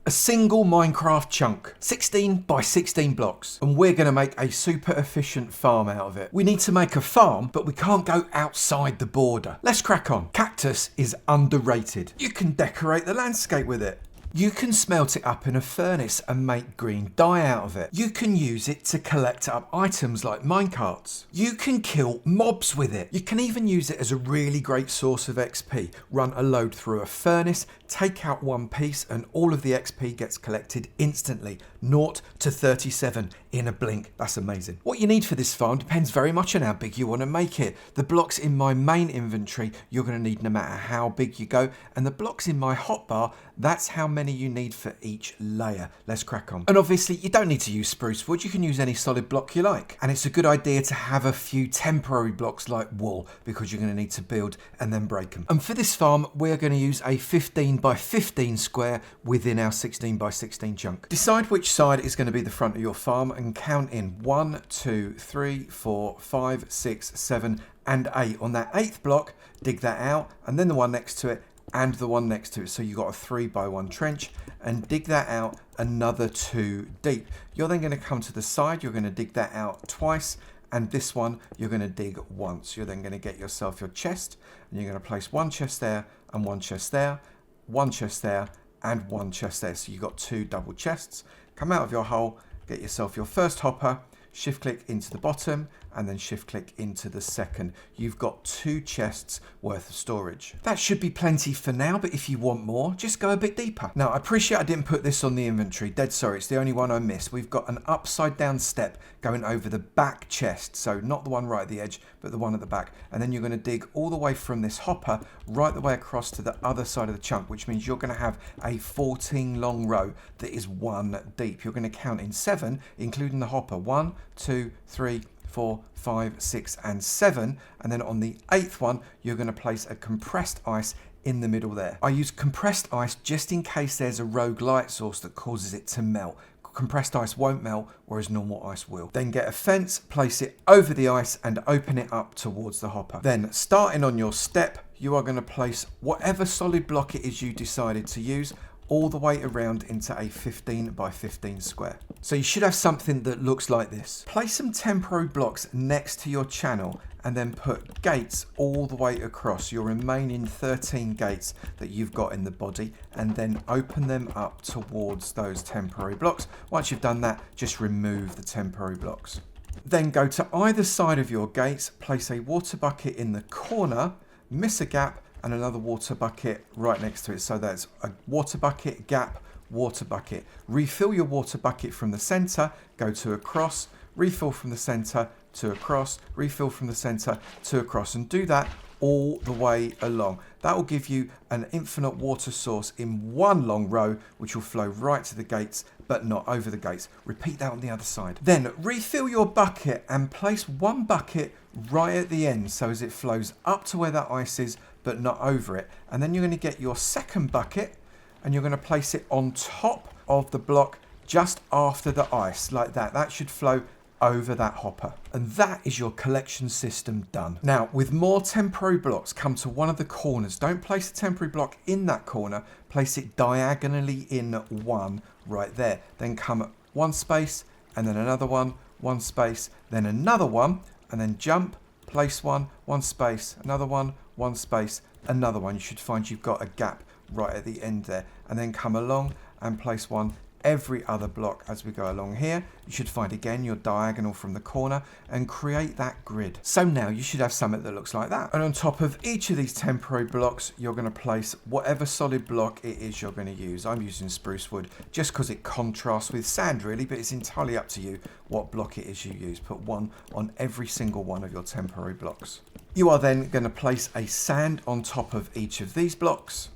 A single Minecraft chunk, 16 by 16 blocks, and we're going to make a super efficient farm out of it. We need to make a farm, but we can't go outside the border. Let's crack on. Cactus is underrated. You can decorate the landscape with it. You can smelt it up in a furnace and make green dye out of it. You can use it to collect up items like minecarts. You can kill mobs with it. You can even use it as a really great source of XP. Run a load through a furnace, take out one piece, and all of the XP gets collected instantly. 0 to 37 in a blink. That's amazing. What you need for this farm depends very much on how big you want to make it. The blocks in my main inventory you're going to need no matter how big you go, and the blocks in my hotbar, that's how many you need for each layer. Let's crack on. And obviously you don't need to use spruce wood, you can use any solid block you like. And it's a good idea to have a few temporary blocks like wool, because you're going to need to build and then break them. And for this farm we're going to use a 15 by 15 square within our 16 by 16 chunk. Decide which side is going to be the front of your farm and count in 1, 2, 3, 4, 5, 6, 7 and 8. On that 8th block, dig that out, and then the one next to it and the one next to it. So you've got a 3 by 1 trench, and dig that out another 2 deep. You're then going to come to the side, you're going to dig that out twice, and this one you're going to dig once. You're then going to get yourself your chest, and you're going to place one chest there and one chest there, one chest there and one chest there. So you've got 2 double chests. Come out of your hole, get yourself your first hopper, shift click into the bottom, and then shift click into the second. You've got 2 chests worth of storage. That should be plenty for now, but if you want more, just go a bit deeper. Now, I appreciate I didn't put this on the inventory. Dead sorry, it's the only one I missed. We've got an upside down step going over the back chest. So not the one right at the edge, but the one at the back. And then you're going to dig all the way from this hopper right the way across to the other side of the chunk, which means you're going to have a 14 long row that is 1 deep. You're going to count in 7, including the hopper. 1, 2, 3, 4, 5, 6 and 7, and then on the 8th one you're going to place a compressed ice in the middle there. I use compressed ice just in case there's a rogue light source that causes it to melt. Compressed ice won't melt, whereas normal ice will. Then get a fence, place it over the ice and open it up towards the hopper. Then starting on your step, you are going to place whatever solid block it is you decided to use all the way around into a 15 by 15 square. So you should have something that looks like this. Place some temporary blocks next to your channel and then put gates all the way across your remaining 13 gates that you've got in the body, and then open them up towards those temporary blocks. Once you've done that, just remove the temporary blocks. Then go to either side of your gates, place a water bucket in the corner, miss a gap, and another water bucket right next to it. So that's a water bucket, gap, water bucket. Refill your water bucket from the center, go to across, refill from the center to across, refill from the center to across, and do that all the way along. That will give you an infinite water source in one long row, which will flow right to the gates, but not over the gates. Repeat that on the other side. Then refill your bucket and place one bucket right at the end, so as it flows up to where that ice is, but not over it. And then you're going to get your second bucket and you're going to place it on top of the block just after the ice, like that. That should flow over that hopper. And that is your collection system done. Now, with more temporary blocks, come to one of the corners. Don't place a temporary block in that corner. Place it diagonally in one right there. Then come one space and then another one space, then another one, and then jump, place one space, another one space, another one. You should find you've got a gap right at the end there, and then come along and place one every other block as we go along here. You should find again your diagonal from the corner and create that grid. So now you should have something that looks like that. And on top of each of these temporary blocks, you're going to place whatever solid block it is you're going to use. I'm using spruce wood just because it contrasts with sand really, but it's entirely up to you what block it is you use. Put one on every single one of your temporary blocks. You are then going to place a sand on top of each of these blocks.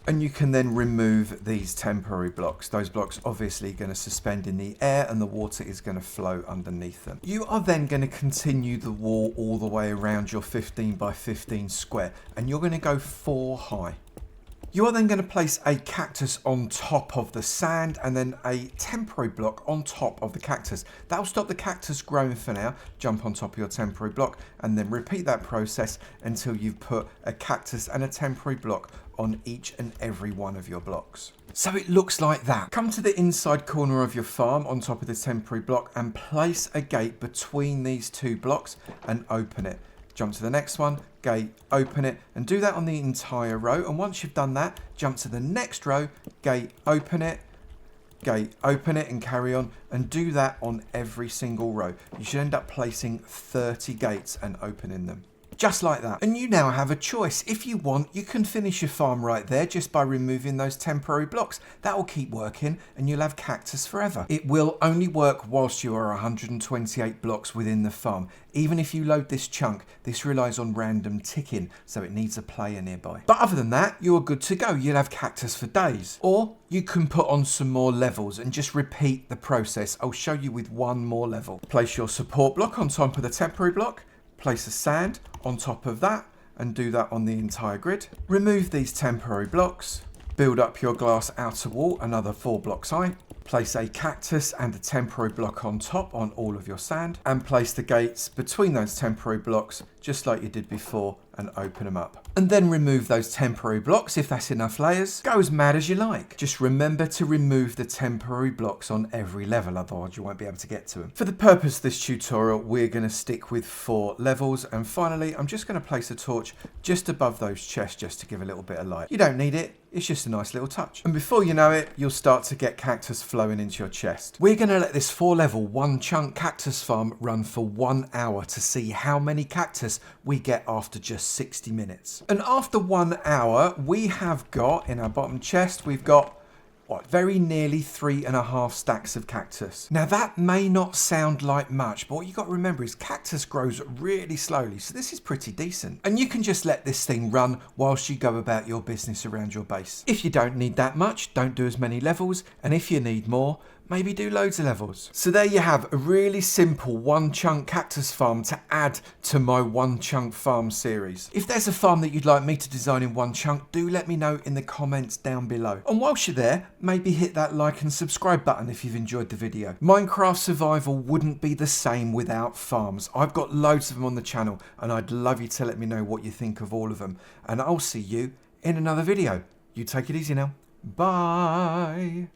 And you can then remove these temporary blocks. Those blocks obviously going to suspend in the air and the water is going to flow underneath them. You are then going to continue the wall all the way around your 15 by 15 square, and you're going to go 4 high. You are then going to place a cactus on top of the sand and then a temporary block on top of the cactus. That will stop the cactus growing for now. Jump on top of your temporary block and then repeat that process until you've put a cactus and a temporary block on each and every one of your blocks. So it looks like that. Come to the inside corner of your farm on top of the temporary block and place a gate between these two blocks and open it. Jump to the next one, gate, open it, and do that on the entire row. And once you've done that, jump to the next row, gate, open it, and carry on, and do that on every single row. You should end up placing 30 gates and opening them. Just like that. And you now have a choice. If you want, you can finish your farm right there just by removing those temporary blocks. That will keep working and you'll have cactus forever. It will only work whilst you are 128 blocks within the farm. Even if you load this chunk, this relies on random ticking, so it needs a player nearby. But other than that, you're good to go. You'll have cactus for days. Or you can put on some more levels and just repeat the process. I'll show you with one more level. Place your support block on top of the temporary block. Place a sand on top of that and do that on the entire grid. Remove these temporary blocks. Build up your glass outer wall another 4 blocks high. Place a cactus and a temporary block on top on all of your sand. And place the gates between those temporary blocks just like you did before and open them up. And then remove those temporary blocks if that's enough layers. Go as mad as you like. Just remember to remove the temporary blocks on every level, otherwise you won't be able to get to them. For the purpose of this tutorial, we're going to stick with 4 levels. And finally, I'm just going to place a torch just above those chests just to give a little bit of light. You don't need it. It's just a nice little touch. And before you know it, you'll start to get cactus flowing into your chest. We're going to let this 4-level One Chunk Cactus Farm run for 1 hour to see how many cactus we get after just 60 minutes. And after 1 hour, we have got, in our bottom chest, we've got very nearly 3.5 stacks of cactus. Now that may not sound like much, but what you got to remember is cactus grows really slowly, so this is pretty decent. And you can just let this thing run whilst you go about your business around your base. If you don't need that much, don't do as many levels, and if you need more, maybe do loads of levels. So there you have a really simple One Chunk Cactus Farm to add to my One Chunk Farm series. If there's a farm that you'd like me to design in One Chunk, do let me know in the comments down below. And whilst you're there, maybe hit that like and subscribe button if you've enjoyed the video. Minecraft survival wouldn't be the same without farms. I've got loads of them on the channel and I'd love you to let me know what you think of all of them. And I'll see you in another video. You take it easy now. Bye.